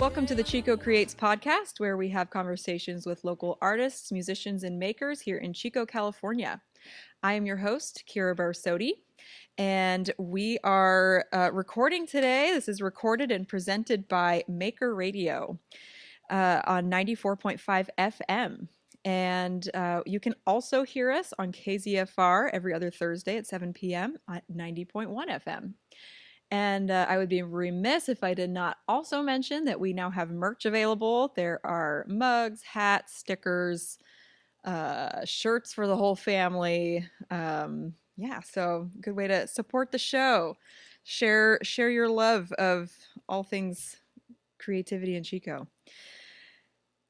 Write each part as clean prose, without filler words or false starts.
Welcome to the Chico Creates podcast, where we have conversations with local artists, musicians, and makers here in Chico, California. I am your host, Kira Barsodi, and we are recording today. This is recorded and presented by Maker Radio on 94.5 FM. And you can also hear us on KZFR every other Thursday at 7 p.m. at 90.1 FM. And I would be remiss if I did not also mention that we now have merch available. There are mugs, hats, stickers, shirts for the whole family. So good way to support the show. Share your love of all things creativity in Chico.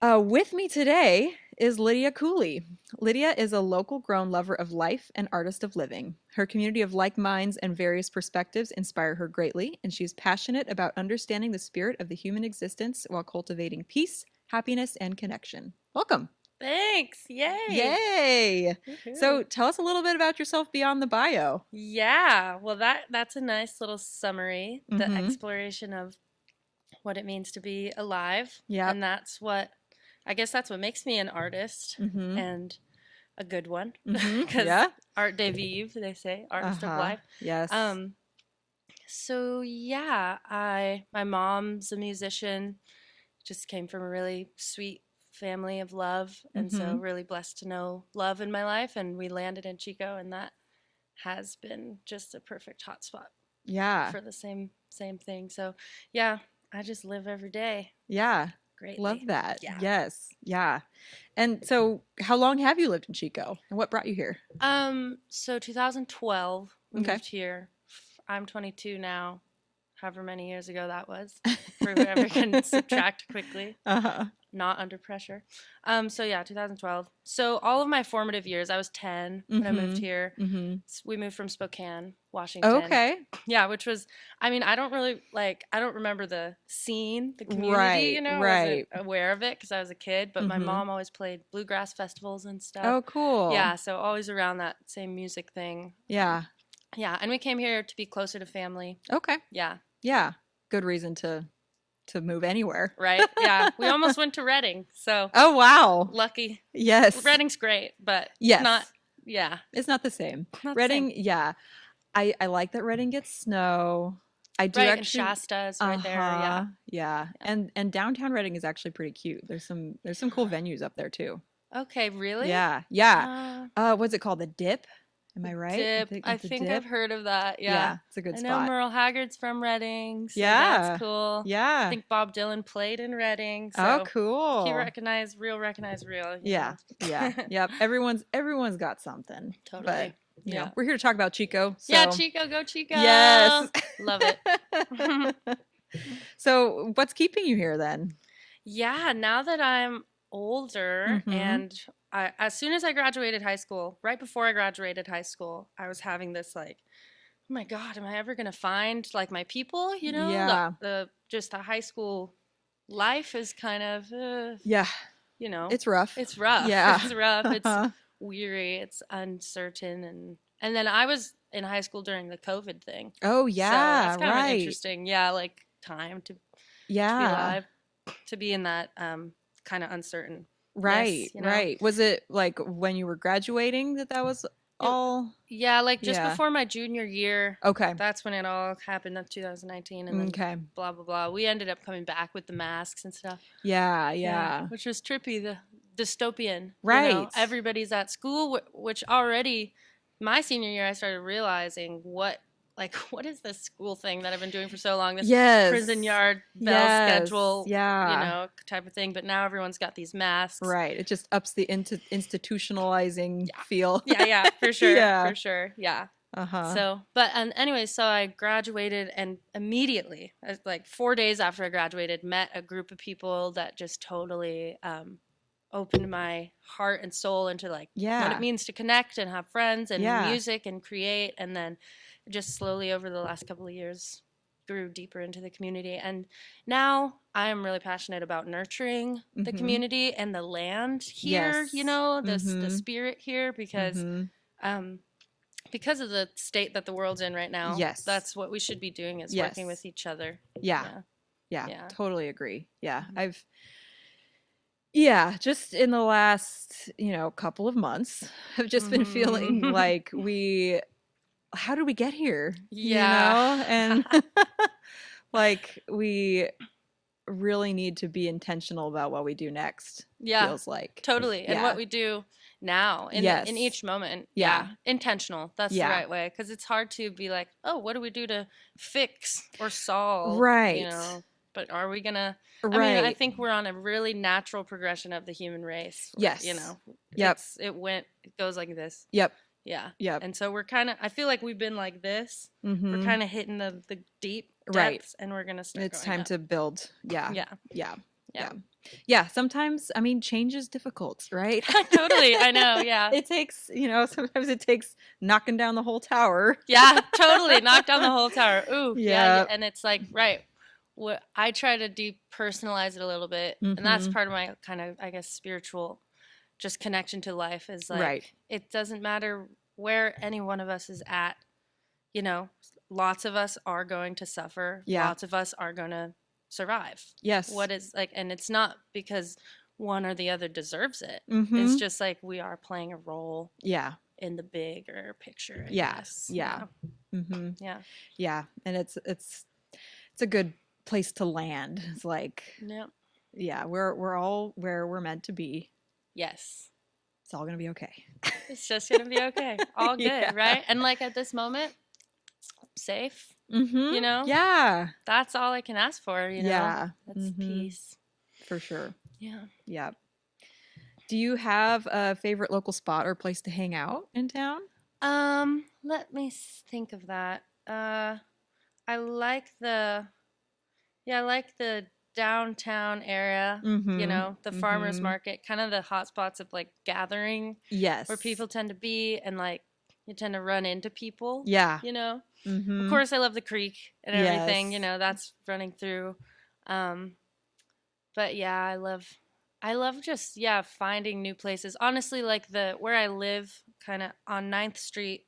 With me today is Lydia Cooley. Lydia is a local grown lover of life and artist of living. Her community of like minds and various perspectives inspire her greatly, and she's passionate about understanding the spirit of the human existence while cultivating peace, happiness, and connection. Welcome. Thanks. Yay. Yay. Woo-hoo. So tell us a little bit about yourself beyond the bio. Yeah. Well, that's a nice little summary, the Mhm. exploration of what it means to be alive. Yeah. And that's what makes me an artist Mhm. and a good one. Mhm. Because Yeah. art de vivre, they say, artist of life. Yes. So yeah, my mom's a musician, just came from a really sweet family of love, and so really blessed to know love in my life, and we landed in Chico, and that has been just a perfect hotspot Yeah. for the same thing. So yeah, I just live every day. Yeah. Greatly. Love that. Yeah. Yes. Yeah. And so how long have you lived in Chico, and what brought you here? So 2012 we Okay. moved here. I'm 22 now, however many years ago that was, for whoever can subtract quickly. Not under pressure. So yeah, 2012. So all of my formative years, I was 10 when I moved here. We moved from Spokane, Washington. Okay. Yeah, which was, I don't remember the scene, the community, Right, I right. wasn't aware of it because I was a kid, but my mom always played bluegrass festivals and stuff. Oh, cool. Yeah, so always around that same music thing. Yeah. Yeah, and we came here to be closer to family. Okay. Yeah. Yeah. Good reason to move anywhere. Right? Yeah. We almost went to Redding, so. Oh, wow. Lucky. Yes. Redding's great, but Yes. It's not the same. not Redding, the same. yeah. I like that Redding gets snow. I do right, actually. and Shasta is right there. Yeah. Yeah. And downtown Redding is actually pretty cute. There's some cool venues up there too. Okay, really? Yeah. Yeah. What's it called? The Dip? Am I right? Dip. I think Dip? I've heard of that. Yeah. Yeah, it's a good I spot. know Merle Haggard's from Redding, so Yeah. that's cool. Yeah. I think Bob Dylan played in Redding. So Oh, cool. He recognize real. Yeah. Yeah. Yep. Everyone's got something. Totally. But you Yeah. know, we're here to talk about Chico. So. Yeah, Chico, go Chico. Yes. Love it. So what's keeping you here then? Yeah, now that I'm older and as soon as I graduated high school, right before I graduated high school, I was having this like, oh my God, am I ever going to find like my people? You know, Yeah. the high school life is kind of, Yeah. you know, It's rough. It's rough. Yeah. It's rough. It's weary. It's uncertain. And then I was in high school during the COVID thing. Oh, So yeah. that's kind of Right. interesting. Yeah. Like time to be Yeah. alive, to be in that kind of uncertain. Right. you know? Right. Was it like when you were graduating that was all? Yeah, like just Yeah. before my junior year. Okay. That's when it all happened in 2019, and then Okay. blah blah blah. We ended up coming back with the masks and stuff. Yeah. Yeah. Which was trippy, the dystopian. Right. You know, everybody's at school, which already my senior year I started realizing what is this school thing that I've been doing for so long? This Yes. prison yard bell Yes. schedule, Yeah. you know, type of thing. But now everyone's got these masks. Right. It just ups the institutionalizing feel. Yeah, for sure. Yeah. For sure. Yeah. Uh-huh. So, but anyway, so I graduated, and immediately, like 4 days after I graduated, met a group of people that just totally opened my heart and soul into like what it means to connect and have friends and music and create. And then just slowly over the last couple of years grew deeper into the community. And now I am really passionate about nurturing the community and the land here, Yes. you know, the spirit here, because of the state that the world's in right now. Yes. That's what we should be doing, is Yes. working with each other. Yeah. Yeah. Yeah. Totally agree. Yeah. Mhm. Just in the last, couple of months, I've just been feeling Mhm. like how did we get here? Yeah. And like we really need to be intentional about what we do next, Yeah, feels like. totally. And what Yeah. we do now in Yes. each moment. Yeah. Yeah, intentional. That's the Yeah. right way, because it's hard to be like, "Oh, what do we do to fix or solve?" Right. But are we gonna I mean, I Right. think we're on a really natural progression of the human race where, Yes. Yep. it goes like this. Yep. Yeah. Yep. And so we're kind of I feel like we've been like this. We're Mm-hmm. kind of hitting the deep Right. depths, and we're going to start It's going time up. to build. Yeah. Yeah. Yeah. Yeah. Yeah. Yeah. Sometimes, I mean, change is difficult, right? Totally. I know. Yeah. It takes, sometimes it takes knocking down the whole tower. Yeah, totally. Knock down the whole tower. Ooh, yeah, yeah. Yeah. And it's like, right. What I try to depersonalize it a little bit, and that's Mm-hmm. part of my kind of, I guess, spiritual just connection to life is like Right. it doesn't matter where any one of us is at, you know, lots of us are going to suffer. Yeah. Lots of us are going to survive. Yes. What is like, and it's not because one or the other deserves it. Mm-hmm. It's just like we are playing a role Yeah. in the bigger picture, I Yeah. guess. Yeah. Mm-hmm. Yeah. Yeah. And it's a good place to land. It's like, Yeah. yeah, we're all where we're meant to be. Yes. It's all gonna be okay. It's just gonna be okay. All good, Yeah. right? And like at this moment, safe. Mm-hmm. You know? Yeah. That's all I can ask for, Yeah. That's Mm-hmm. peace. For sure. Yeah. Yeah. Do you have a favorite local spot or place to hang out in town? Let me think of that. I like the downtown area, Mm-hmm. the farmers Mm-hmm. market, kind of the hot spots of like gathering Yes. where people tend to be, and like you tend to run into people. Yeah. Of Mm-hmm. course I love the creek and everything, Yes. that's running through. But yeah, I love just finding new places. Honestly, like where I live kind of on 9th Street,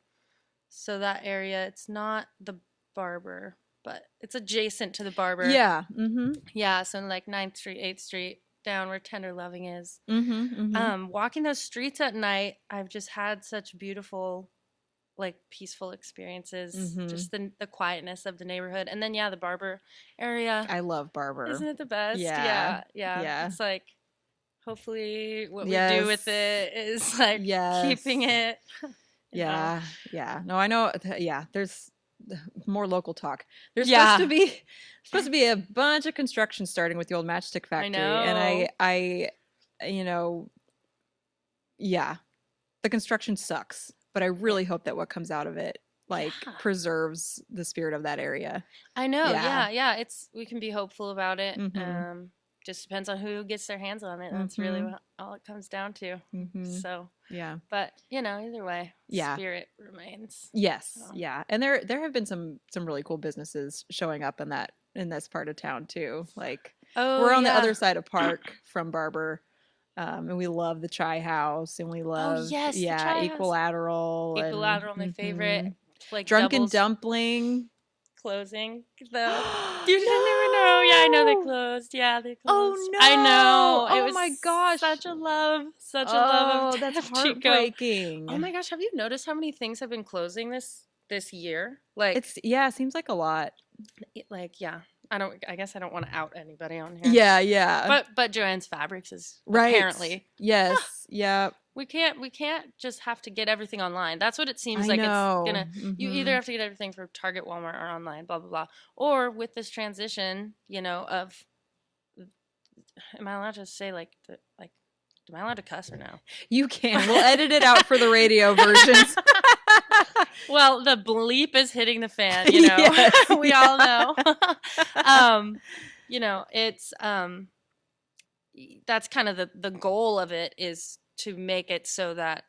so that area, it's not the Barber, but it's adjacent to the Barber. Yeah. Mm-hmm. Yeah, so like 9th Street, 8th Street, down where Tender Loving is. Mm-hmm. Mm-hmm. Walking those streets at night, I've just had such beautiful, like peaceful experiences. Mm-hmm. Just the quietness of the neighborhood, and then the Barber area. I love Barber. Isn't it the best? Yeah. Yeah. It's like hopefully what we Yes. do with it is like Yes. keeping it. Yeah. Yeah. No, I know. Yeah. There's more local talk. There's Yeah. supposed to be a bunch of construction starting with the old matchstick factory. know. And I yeah, the construction sucks, but I really hope that what comes out of it like Yeah. preserves the spirit of that area. I know. Yeah. Yeah. We can be hopeful about it. Mhm. Just depends on who gets their hands on it. That's really Mhm. all it comes down to. Mhm. So, Yeah. but either way, Yeah. spirit remains. Yes. So. Yeah. And there have been some really cool businesses showing up in this part of town too. Like we're on the other side of Park from Barber. And we love the Chai House, and we love yes, the Chai House. Equilateral. Equilateral, my favorite. Mhm. Like Drunken doubles. Dumpling. Closing though. You didn't even know. Yeah, I know they closed. Yeah, they closed. Oh no! I know. Oh it was my gosh! such a love of that's Chico. heartbreaking. Oh my gosh, have you noticed how many things have been closing this year? Like it seems like a lot. Like I guess I don't want to out anybody on here. Yeah. But Joanne's Fabrics is Right. apparently. Yes. Yeah. We can't just have to get everything online. That's what it seems I like know. it's gonna. Mhm. You either have to get everything from Target, Walmart, or online, blah blah blah, or with this transition, of. Am I allowed to say am I allowed to cuss or no? You can. We'll edit it out for the radio versions. Well, the bleep is hitting the fan. Yes, We all know. It's that's kind of the goal of it, is to make it so that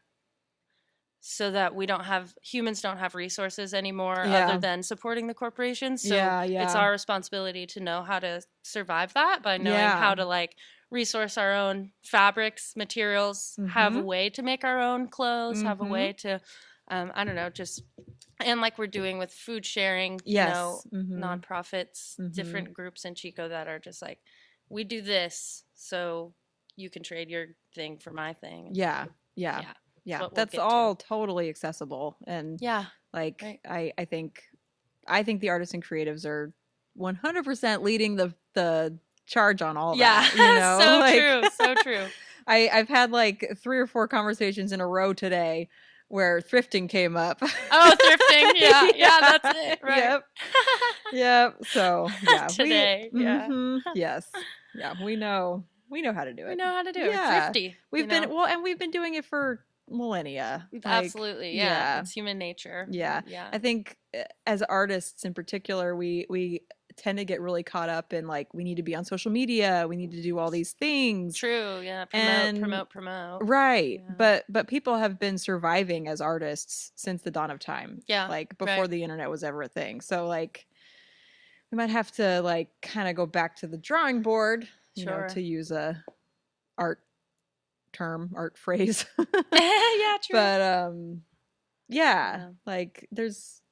humans don't have resources anymore other than supporting the corporations. So it's our responsibility to know how to survive that by knowing how to resource our own fabrics, materials, have a way to make our own clothes, have a way to, I don't know, just And like we're doing with food sharing, Yes. nonprofits, different groups in Chico that are just like, we do this, so you can trade your thing for my thing. Yeah. Yeah. Yeah. Yeah. What we'll That's get all to. totally accessible. And Yeah. like, Right. I think the artists and creatives are 100% leading the charge on all Yeah. that, you know? So Like, true. So true. I've had like 3 or 4 conversations in a row today where thrifting came up. Oh, thrifting. Yeah. Yeah, that's it. Right. Yep. Yep. So, yeah, Today. Yeah. yes. Yeah, we know how to do We it. know how to do it. We're Yeah. thrifty. We've been well, and we've been doing it for millennia. Like, Absolutely. Yeah. yeah. It's human nature. Yeah. Yeah. I think as artists in particular, we tend to get really caught up in like we need to be on social media, we need to do all these things. True. Yeah. Promote. Right. Yeah. But people have been surviving as artists since the dawn of time. Yeah. Like before the internet was ever a thing. So like we might have to like kind of go back to the drawing board, you know, to use a art phrase. Yeah, true. But yeah, like there's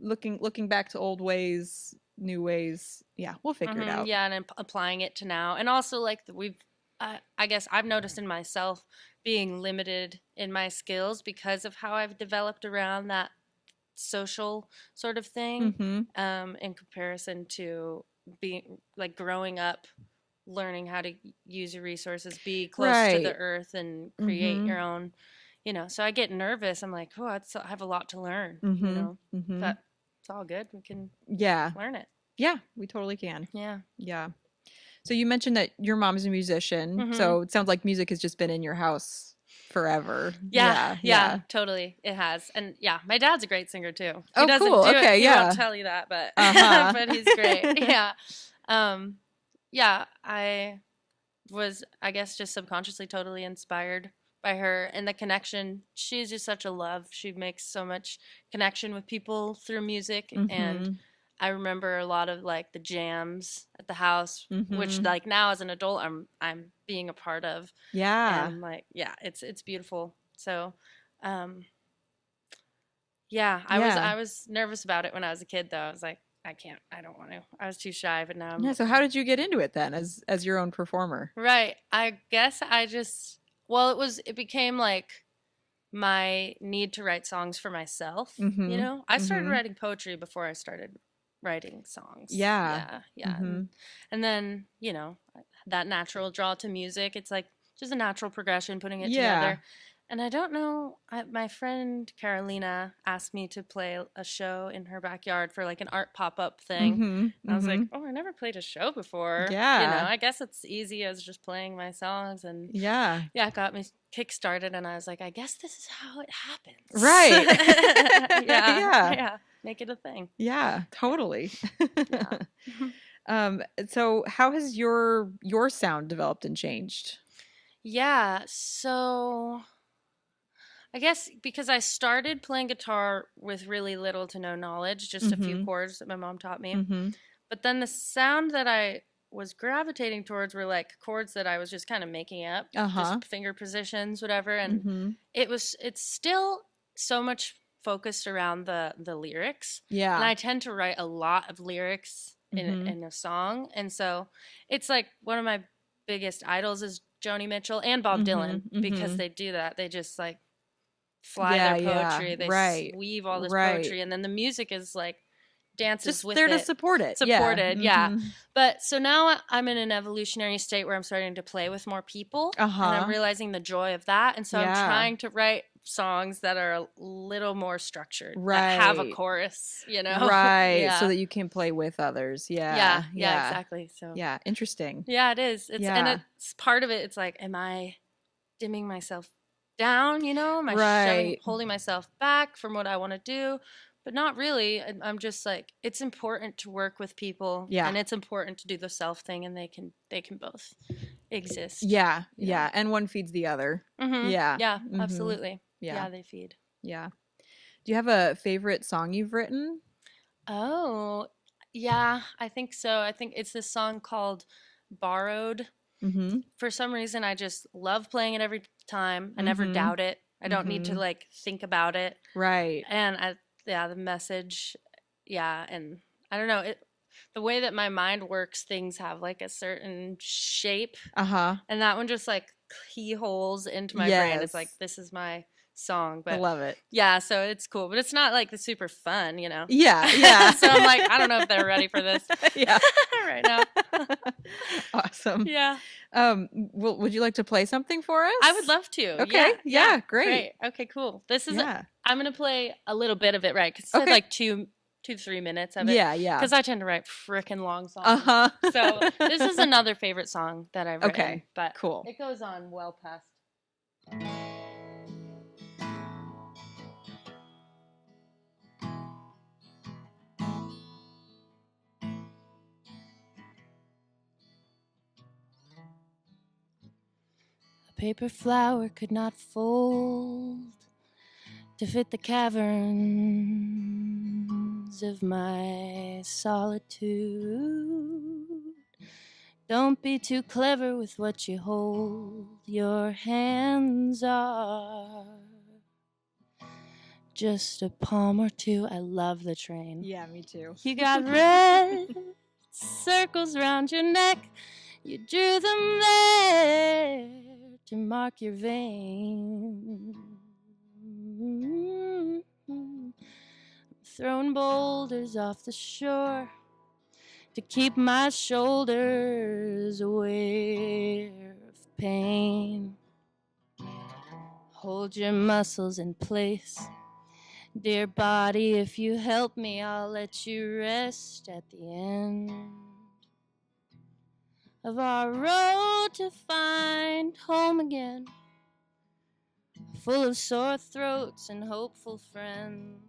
looking back to old ways, new ways. Yeah, we'll figure it out. Yeah, and applying it to now. And also like I guess I've noticed in myself being limited in my skills because of how I've developed around that social sort of thing, in comparison to being like growing up learning how to use your resources, be close to the earth and create your own, so I get nervous. I'm like, I have a lot to learn, but it's all good. We can learn it. Yeah, we totally can. Yeah. So you mentioned that your mom's a musician, so it sounds like music has just been in your house forever. Yeah, totally. It has. And yeah, my dad's a great singer too. He doesn't cool. Do okay, it. He won't tell you that, but but he's great. Yeah. Yeah, I was, I guess, just subconsciously totally inspired by her and the connection. She's just such a love. She makes so much connection with people through music. And I remember a lot of like the jams at the house, which like now as an adult I'm being a part of. Yeah. And like, yeah, it's beautiful. So, I was nervous about it when I was a kid though. I was like, I don't want to. I was too shy, but now so how did you get into it then as your own performer? Right. I guess it became like my need to write songs for myself, I started writing poetry before I started writing songs. Yeah. And then, that natural draw to music, it's like just a natural progression putting it together. And I don't know, my friend Carolina asked me to play a show in her backyard for like an art pop-up thing. I was like, I never played a show before. Yeah. I guess it's easy as just playing my songs. And it got me kick-started. And I was like, I guess this is how it happens. Right. Yeah. Make it a thing. Yeah, totally. So how has your sound developed and changed? Yeah, so I guess because I started playing guitar with really little to no knowledge, just a few chords that my mom taught me. But then the sound that I was gravitating towards were like chords that I was just kind of making up, just finger positions, whatever. And it's still so much focused around the lyrics. Yeah. And I tend to write a lot of lyrics in a song. And so it's like one of my biggest idols is Joni Mitchell and Bob Dylan, because they do that. They just like fly their poetry. They weave all this poetry, and then the music is like dances just with there it. To support it. Yeah. But so now I'm in an evolutionary state where I'm starting to play with more people, and I'm realizing the joy of that. And so I'm trying to write songs that are a little more structured, that have a chorus, so that you can play with others. Yeah, exactly. So interesting. Yeah, it is. And it's part of it. It's like, am I dimming myself down? Am I holding myself back from what I want to do? But not really. I'm just like, it's important to work with people, and it's important to do the self thing, and they can both exist. Yeah, and one feeds the other. Absolutely. Yeah, they feed. Yeah. Do you have a favorite song you've written? Oh, yeah, I think so. I think it's this song called Borrowed. For some reason, I just love playing it every time. I never doubt it. I don't need to like think about it. Right. And the message, and I don't know, the way that my mind works, things have like a certain shape, and that one just like keyholes into my brain. It's like, Yes. this is my song. I But love it. yeah, so it's cool, but it's not like the super fun, Yeah. So I'm like, I don't know if they're ready for this Yeah. right now. Awesome. Yeah. Would you like to play something for us? I would love to. Okay. Yeah, great. Okay, cool. This is Yeah. I'm going to play a little bit of it, right? Cuz it said like 2 to 3 minutes of it. Yeah. Cuz I tend to write freaking long songs. So, this is another favorite song that I've written, Okay. but Cool. it goes on well past. A paper flower could not fold to fit the caverns of my solitude. Don't be too clever with what you hold. Your hands are just a palm or two. I love the train. Yeah, me too. You got red circles round your neck. You drew them there to mark your vein. I'm throwing boulders off the shore to keep my shoulders aware of pain. Hold your muscles in place. Dear body, if you help me, I'll let you rest at the end of our road to find home again, full of sore throats and hopeful friends.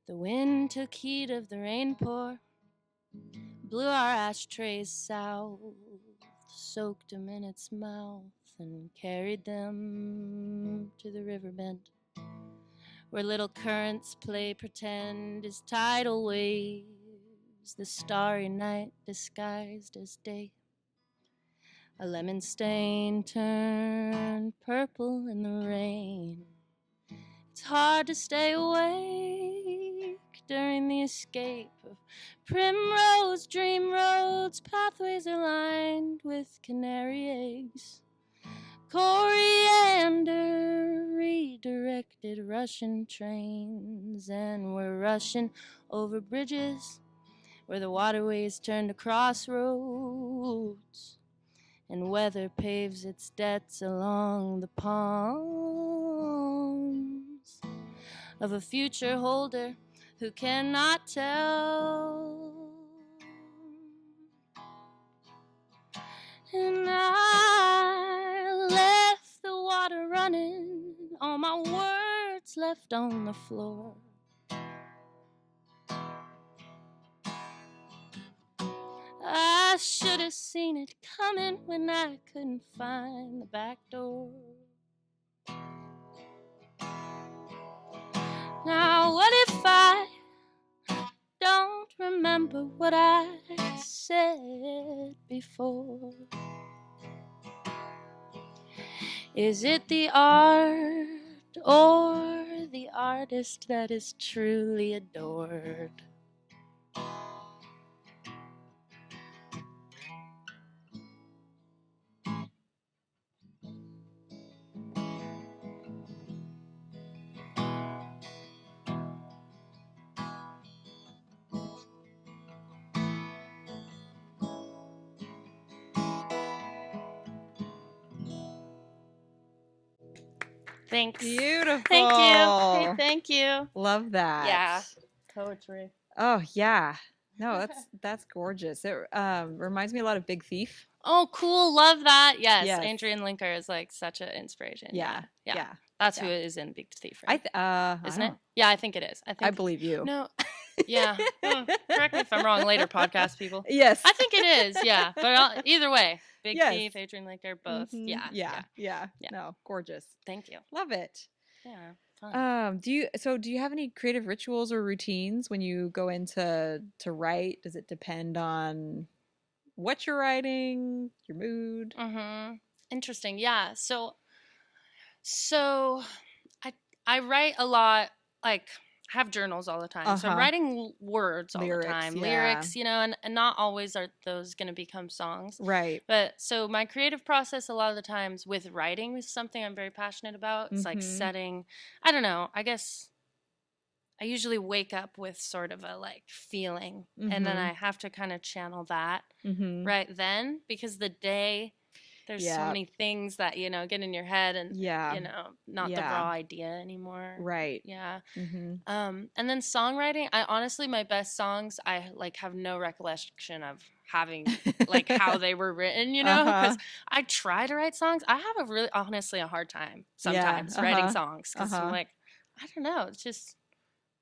The wind took heed of the rain pour, blew our ashtrays south, soaked them in its mouth, and carried them to the riverbed, where little currents play pretend as tidal waves, the starry night disguised as day. A lemon stain turned purple in the rain. It's hard to stay awake during the escape of primrose dream roads. Pathways are lined with canary eggs. Coriander redirected Russian trains, and we're rushing over bridges where the waterways turn to crossroads, and weather paves its debts along the palms of a future holder who cannot tell. And I left the water running, all my words left on the floor. I should have seen it coming when I couldn't find the back door. Now what if I don't remember what I said before? Is it the art or the artist that is truly adored? Thanks. Beautiful. Thank you. Hey, thank you. Love that. Yeah. Poetry. Oh, yeah. No, that's gorgeous. It reminds me a lot of Big Thief. Oh, cool. Love that. Yes. Adrian Linker is like such an inspiration. Yeah. That's who is in Big Thief, right? Isn't it? Yeah, I think it is. I believe you. No. Yeah. Correct me if I'm wrong later, podcast people. Yes. I think it is. Yeah. But either way, Big Thief, Adrian Linker, both. Mm-hmm. Yeah. No, gorgeous. Thank you. Love it. Yeah. Fun. Do you have any creative rituals or routines when you go into write? Does it depend on what you're writing, your mood? Mm-hmm. Interesting. Yeah. So I I write a lot, like I have journals all the time. So I'm Uh-huh. writing words all the Lyrics, time, yeah. lyrics, and not always are those going to become songs. Right. But so my creative process a lot of the times with writing is something I'm very passionate about. It's like Mm-hmm. setting, I don't know, I guess I usually wake up with sort of a like feeling, and then Mm-hmm. I have to kind of channel that Mm-hmm. right then, because the day there's so Yeah. many things that get in your head, and Yeah. not the Yeah. raw idea anymore. Right. Yeah. Mm-hmm. And then songwriting, I honestly, my best songs, I like have no recollection of having like how they were written, Uh-huh. because I try to write songs. I have a really honestly a hard time Yeah. sometimes writing Uh-huh. songs, because I'm Uh-huh. like, I don't know, it's just,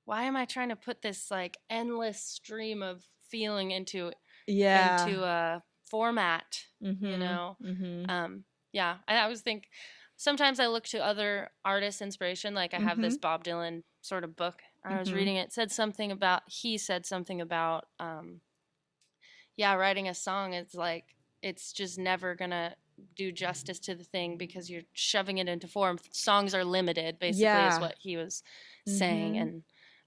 why am I trying to put this like endless stream of feeling Yeah. into a format, you Mm-hmm. know? Mm-hmm. Yeah, I always think sometimes I look to other artists' inspiration. Like I have Mm-hmm. this Bob Dylan sort of book. I was Mm-hmm. reading it. He said something about, yeah, writing a song. It's like, it's just never going to do justice to the thing because you're shoving it into form. Songs are limited, basically, is Yeah. what he was saying. Mm-hmm.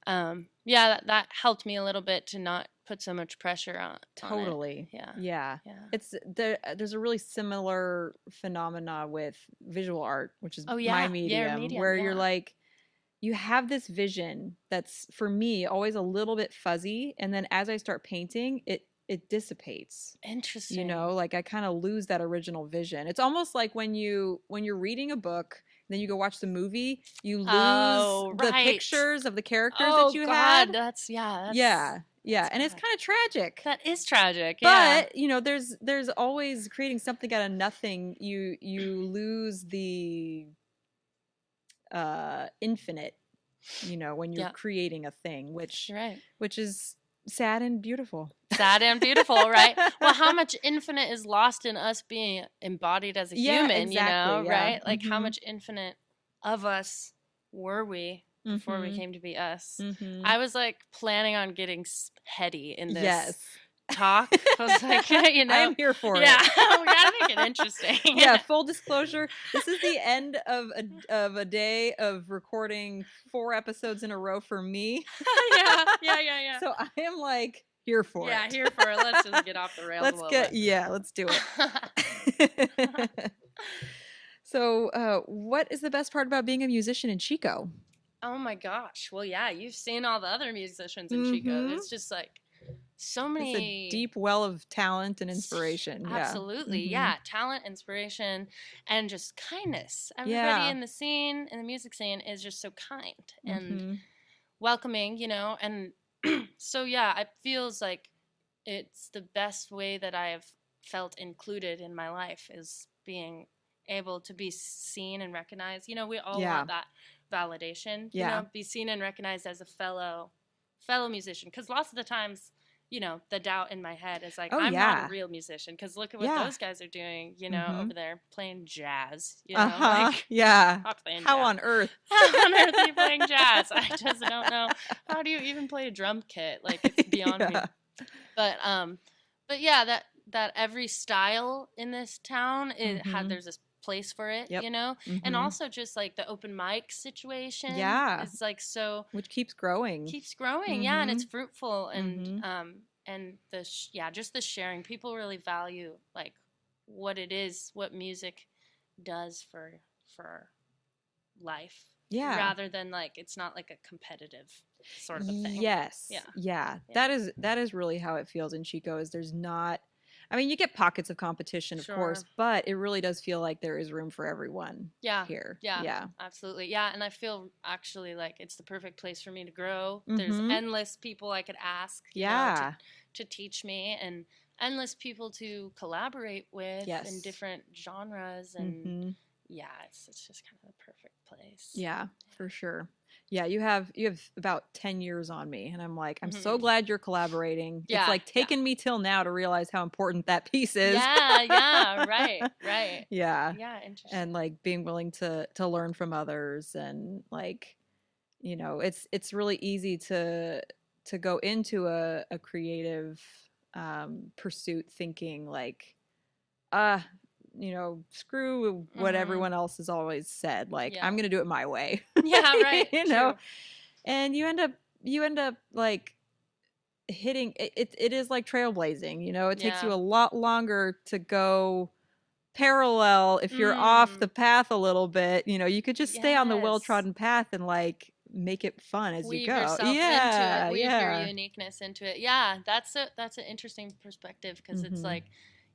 And yeah, that helped me a little bit to not put so much pressure on it. Totally. Yeah. Yeah. Yeah. There's a really similar phenomena with visual art, which is Oh, my yeah. Yeah, medium, medium. where you're Yeah. like, you have this vision that's for me always a little bit fuzzy, and then as I start painting, it dissipates. Interesting. Like I kind of lose that original vision. It's almost like when you're reading a book, then you go watch the movie, you lose Oh, the right. pictures of the characters that Oh you had. God, Yeah. Yeah, that's and it's bad. kind of tragic. That is tragic. Yeah. But, there's always creating something out of nothing. You lose the infinite, when you're Yeah. creating a thing, which You're right. which is sad and beautiful. Sad and beautiful, right? Well, how much infinite is lost in us being embodied as a Yeah, human, exactly. Yeah. right? Like how Mhm. much infinite of us were we before we Mhm. came to be us? Mhm. I was like planning on getting heady in this Yes. talk. I was like, I'm here for yeah, it. we gotta make it interesting. Yeah, full disclosure, this is the end of a day of recording 4 episodes in a row for me. Yeah. So I am like here for Yeah, it. here for it. Let's just get off the rails a little bit. Let's do it. So, what is the best part about being a musician in Chico? Oh my gosh. Well, yeah, you've seen all the other musicians in Chico. Mm-hmm. There's just like so It's a many. deep well of talent and inspiration. Yeah. Absolutely. Mm-hmm. Yeah. Talent, inspiration, and just kindness. Everybody Yeah. in the scene, in the music scene, is just so kind and Mm-hmm. welcoming, and so, yeah, it feels like it's the best way that I have felt included in my life is being able to be seen and recognized. We all Yeah. want that validation, Yeah. be seen and recognized as a fellow musician, because lots of the times, the doubt in my head is like, Oh I'm not a yeah. real musician, because look at what Yeah. those guys are doing, Mm-hmm. over there playing jazz, Uh-huh. like Yeah. not playing How jazz. on earth? How on earth are you playing jazz? I just don't know. How do you even play a drum kit? Like, it's beyond me. Yeah. But yeah, that every style in this town, Mm-hmm. there's this place for it, Yep. and Mm-hmm. also just like the open mic situation Yeah. is like so Which keeps growing. keeps growing, yeah, and Mm-hmm. it's fruitful, Mm-hmm. and just the sharing. People really value like what music does for life, Yeah. rather than like it's not like a competitive sort of a thing. Yes. Yeah. Yeah. Yeah. That is really how it feels in Chico is there's not I mean, you get pockets of competition, of course, Sure. but it really does feel like there is room for everyone Yeah. here. Yeah. Yeah. Absolutely. Yeah, and I feel actually like it's the perfect place for me to grow. Mm-hmm. There's endless people I could ask, Yeah. to teach me, and endless people to collaborate with Yes. in different genres, and Mm-hmm. yeah, it's just kind of the perfect place. Yeah, for sure. Yeah, you have about 10 years on me, and I'm like, I'm so Mhm. glad you're collaborating. Yeah, It's like yeah. taken me till now to realize how important that piece is. Yeah, right. Yeah. Yeah, interesting. And like being willing to learn from others and like, it's really easy to go into a creative pursuit thinking like, uh screw what Mm-hmm. everyone else has always said. Like, Yeah. I'm going to do it my way. Yeah, right. you know, True. and you end up like hitting it is like trailblazing. It takes Yeah. you a lot longer to go parallel if you're off the Mm. path a little bit. You could just stay on the Yes. well-trodden path and like make it fun as you Weave go. yourself into it. Yeah, Weave your yeah. uniqueness into it. Yeah, that's an interesting perspective because it's Mhm. like,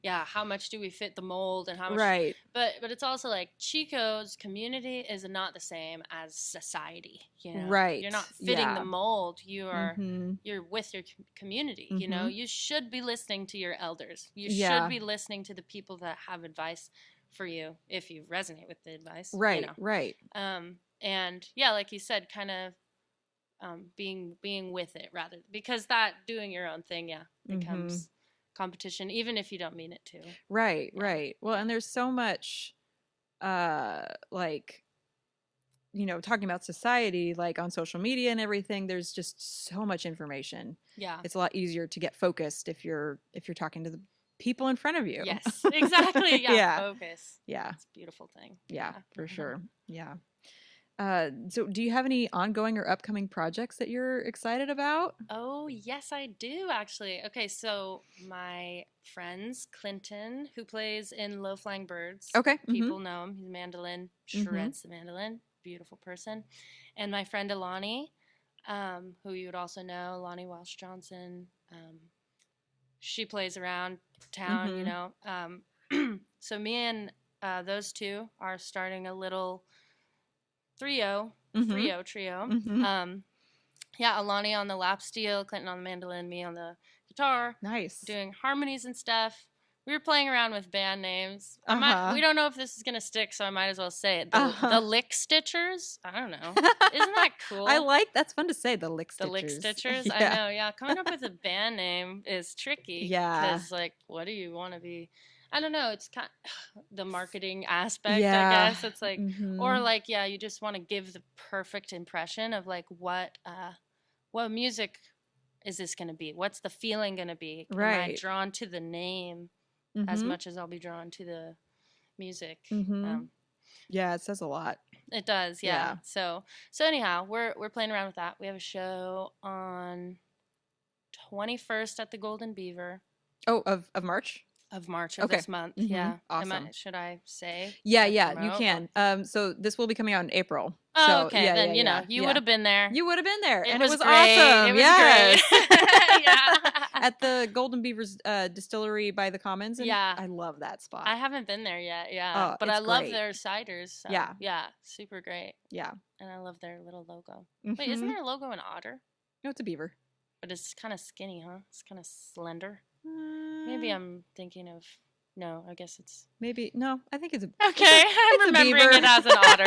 yeah, how much do we fit the mold and how much Right. but it's also like Chico's community is not the same as society, You're Right. not fitting the Yeah. mold. Mhm. You're with your community, Mhm. You should be listening to your elders. You should Yeah. be listening to the people that have advice for you if you resonate with the advice. Right, right. And yeah, like you said, kind of being with it rather because that doing your own thing, yeah, Mhm. becomes competition even if you don't mean it to. Right, Yeah, right. Well, yeah, and there's so much like talking about society, like on social media and everything, there's just so much information. yeah. It's a lot easier to get focused if you're talking to the people in front of you. Yes, exactly. Yeah, Yeah. focus. Yeah. It's a beautiful thing. Yeah, Yeah. for sure. Yeah. So do you have any ongoing or upcoming projects that you're excited about? Oh, yes, I do actually. Okay, so my friends, Clinton, who plays in Low Flying Birds, Okay. Mhm. people know him. He's a mandolin, Mhm. shreds the mandolin, beautiful person. And my friend Alani, who you would also know, Lonnie Welsh Johnson. She plays around town, Mhm. So me and those two are starting a little trio, Mhm. trio. Mhm. Yeah, Alani on the lap steel, Clinton on the mandolin, me on the guitar, Nice. doing harmonies and stuff. We were playing around with band names. Uh-huh. We don't know if this is gonna stick, so I might as well say it. Uh-huh. The Lick Stitchers. I don't know. Isn't that I cool? like that's fun to say, the lick The Lick stitchers. Stitchers. I Yeah. know. Yeah, coming up with a band name is tricky Yeah. because, like, what do you want to be? I don't know. It's kind the marketing aspect, I Yeah. guess. It's like, or Mhm. like, yeah, you just want to give the perfect impression of like what music is this going to be? What's the feeling going to be? Am I Right. drawn to the name as Mhm. much as I'll be drawn to the music? Mhm. Um, Yeah, it says a lot. it does, yeah. Yeah. So anyhow, we're playing around with that. We have a show on 21st at the Golden Beaver Oh, of March? of March of Okay. this month. Mhm. Yeah. Awesome. Should I say? Yeah, Should I yeah, you promote? Or? can. So this will be coming out in April. Oh, So, okay. yeah, Then yeah, yeah. you would Yeah. have been there. You would have been there, It and it was was great. It awesome. was great. Yes. Yeah. At the Golden Beavers Distillery by the Commons, and Yeah. I love that I spot. haven't been there yet, yeah. Oh, But I it's love great. their ciders, so Yeah. yeah, super great. Yeah. And I love their little logo. Wait, isn't Mhm. their logo an otter? No, it's a beaver. But it's kind of skinny, huh? It's kind of slender. Maybe Uh, I'm thinking of. No, I guess it's. maybe no. I think it's a Okay, I'm it's a remembering beaver. it as an otter.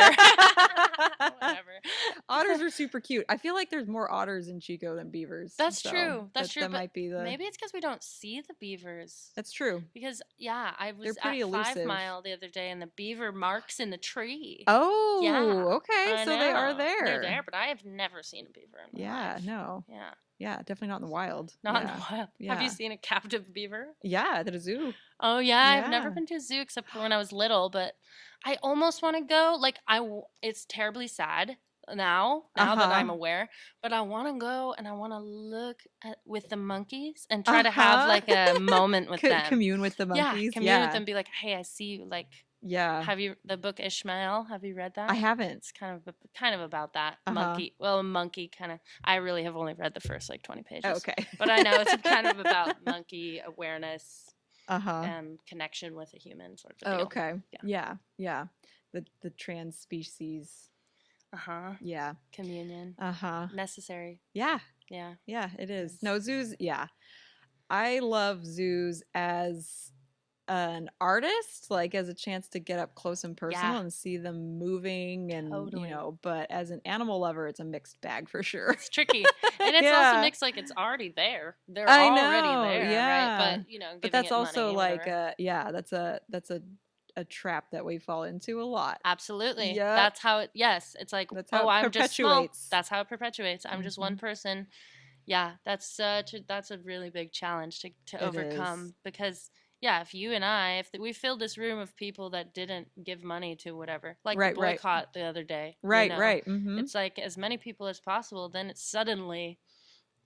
Whatever. Otters are super cute. I feel like there's more otters in Chico than beavers. That's So true. That's true. that But might be the. maybe it's because we don't see the beavers. That's true. Because yeah, I They're was pretty at Five elusive. Mile the other day, and the beaver marks in the tree. Yeah, Oh, okay. I So they are know they're there. there, but I have never seen a beaver in my Yeah. life. No. Yeah, Yeah. Definitely not in the wild. not in Yeah. the wild. Have you Yeah. seen a captive beaver? Yeah. At a zoo. Oh yeah, I've never Yeah. been to a zoo except for when I was little, but I almost want to go. Like it's terribly sad Uh now that I'm huh. aware, but I want to go and I want to look at with the monkeys and try Uh to have huh. like a moment with them. Commune with the Yeah, monkeys. commune with Yeah. them, be like, "Hey, I see you." Like, Yeah. have you the book Ishmael? Have you read I that? haven't. It's kind of about that Uh huh. monkey. Well, a monkey kind of. I really have only read the first like 20 pages, Okay. but I know it's kind of about monkey awareness Uh huh. and connection with a human sort of a Oh, deal. okay. Yeah. Yeah. Yeah. The trans species. Uh-huh. Yeah. Communion. Uh-huh. Necessary. Yeah. Yeah. Yeah, it is. Yes. No, zoos, yeah. I love zoos as an artist, like as a chance to get up close and personal Yeah. and see them moving and, Totally. but as an animal lover, it's a mixed bag for sure. It's tricky. And it's also Yeah. mixed like it's already there. They're I already know. there, Yeah. right? But, But giving that's it money also and like whatever. that's a trap that we fall into a lot. Absolutely. Yep. That's how it's like, That's how it I'm just small. perpetuates. That's how it perpetuates. I'm just one Mhm. person. Yeah, that's a really big challenge to It is. overcome because if you and I, if we filled this room of people that didn't give money to whatever, like Right, the right. boycott the other day. Right, you know, right. Mm-hmm. It's like as many people as possible, then it's suddenly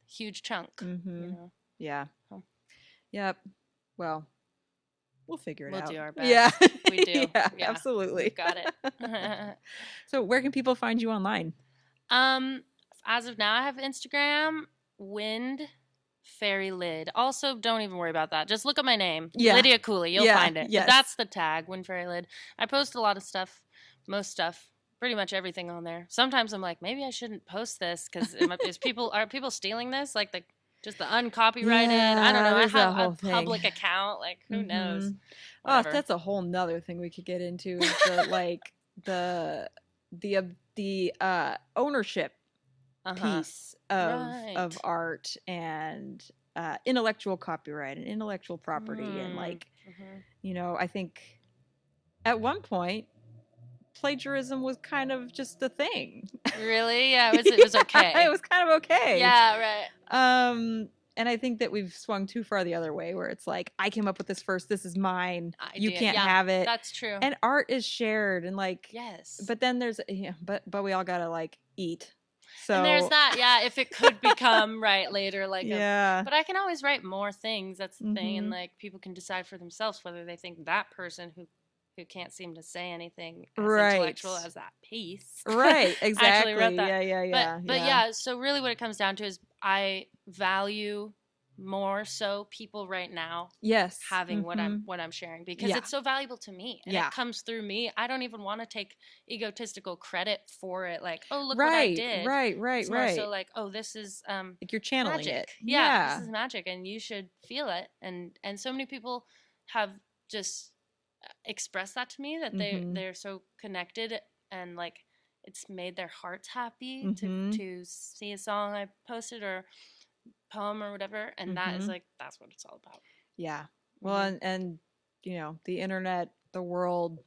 huge chunk. Mm-hmm. You know? Yeah. Oh. Yep. Well, we'll figure it We'll out. do our best. Yeah. We do. Yeah, Yeah, absolutely. We've got it. So where can people find you online? As of now, I have Instagram, Wind Fairy Lid. Also, don't even worry about that. Just look at my name, Lydia Cooley. You'll find it. Yes. That's the tag, Wind Fairy Lid. I post a lot of stuff, most stuff, pretty much everything on there. Sometimes I'm like, maybe I shouldn't post this because are people stealing this? Like just the uncopyrighted. I don't know. I have a public account. Like who knows? Whatever. Oh, that's a whole nother thing we could get into. The ownership piece of art and intellectual copyright and intellectual property and I think at one point plagiarism was kind of just a thing. Really? Yeah, it was okay. It was kind of okay. Yeah, right. And I think that we've swung too far the other way where it's like, I came up with this first, this is mine. You can't have it. That's true. And art is shared and yes. But then there's but we all gotta eat. So and there's that, if it could become later, but I can always write more things. That's the thing, and people can decide for themselves whether they think that person who can't seem to say anything as intellectual as that piece. Right, exactly. actually wrote that. Yeah. So really what it comes down to is I value more so people right now having what I'm sharing because it's so valuable to me and it comes through me. I don't even want to take egotistical credit for it, like, oh, look what I did. Right. It's more so like, oh, this is like you're channeling magic. it. This is magic and you should feel it. And so many people have just expressed that to me that they're so connected and it's made their hearts happy to see a song I posted or poem or whatever, and that is that's what it's all about. Well, and the internet, the world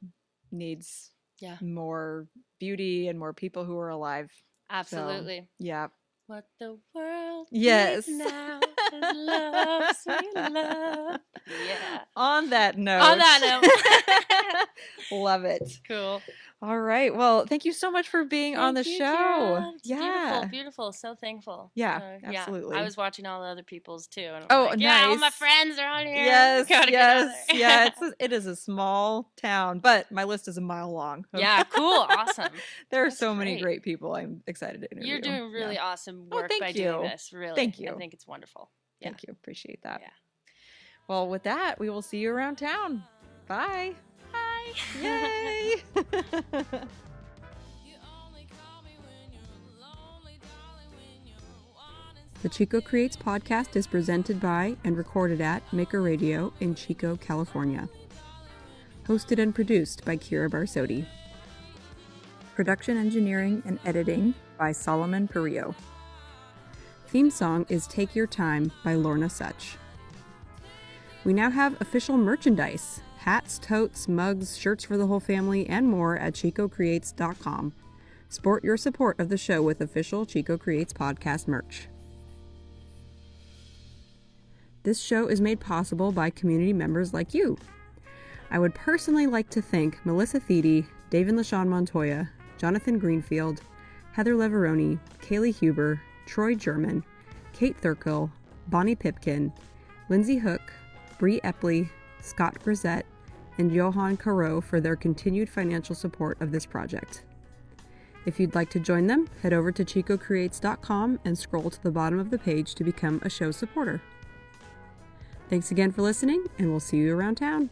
needs more beauty and more people who are alive. Absolutely. So, what the world needs now is love, sweet love. On that note. Love it. Cool. All right. Well, thank you so much for being on the show. Kira. Beautiful. So thankful. Absolutely. I was watching all the other people's too. And nice. All my friends are on here. Yes. It is a small town, but my list is a mile long. Yeah. Cool. Awesome. There are so many great people. I'm excited to interview. You're doing really awesome work by doing this. Really. Thank you. I think it's wonderful. Thank you. Appreciate that. Yeah. Well, with that, we will see you around town. Bye. Bye. Yay. The Chico Creates podcast is presented by and recorded at Maker Radio in Chico, California. Hosted and produced by Kira Barsodi. Production engineering and editing by Solomon Perillo. Theme song is Take Your Time by Lorna Such. We now have official merchandise. Hats, totes, mugs, shirts for the whole family, and more at ChicoCreates.com. Sport your support of the show with official Chico Creates podcast merch. This show is made possible by community members like you. I would personally like to thank Melissa Thede, David LaShawn Montoya, Jonathan Greenfield, Heather Leveroni, Kaylee Huber, Troy German, Kate Thurkill, Bonnie Pipkin, Lindsay Hook, Bree Epley, Scott Grisette, and Johan Caro for their continued financial support of this project. If you'd like to join them, head over to ChicoCreates.com and scroll to the bottom of the page to become a show supporter. Thanks again for listening, and we'll see you around town.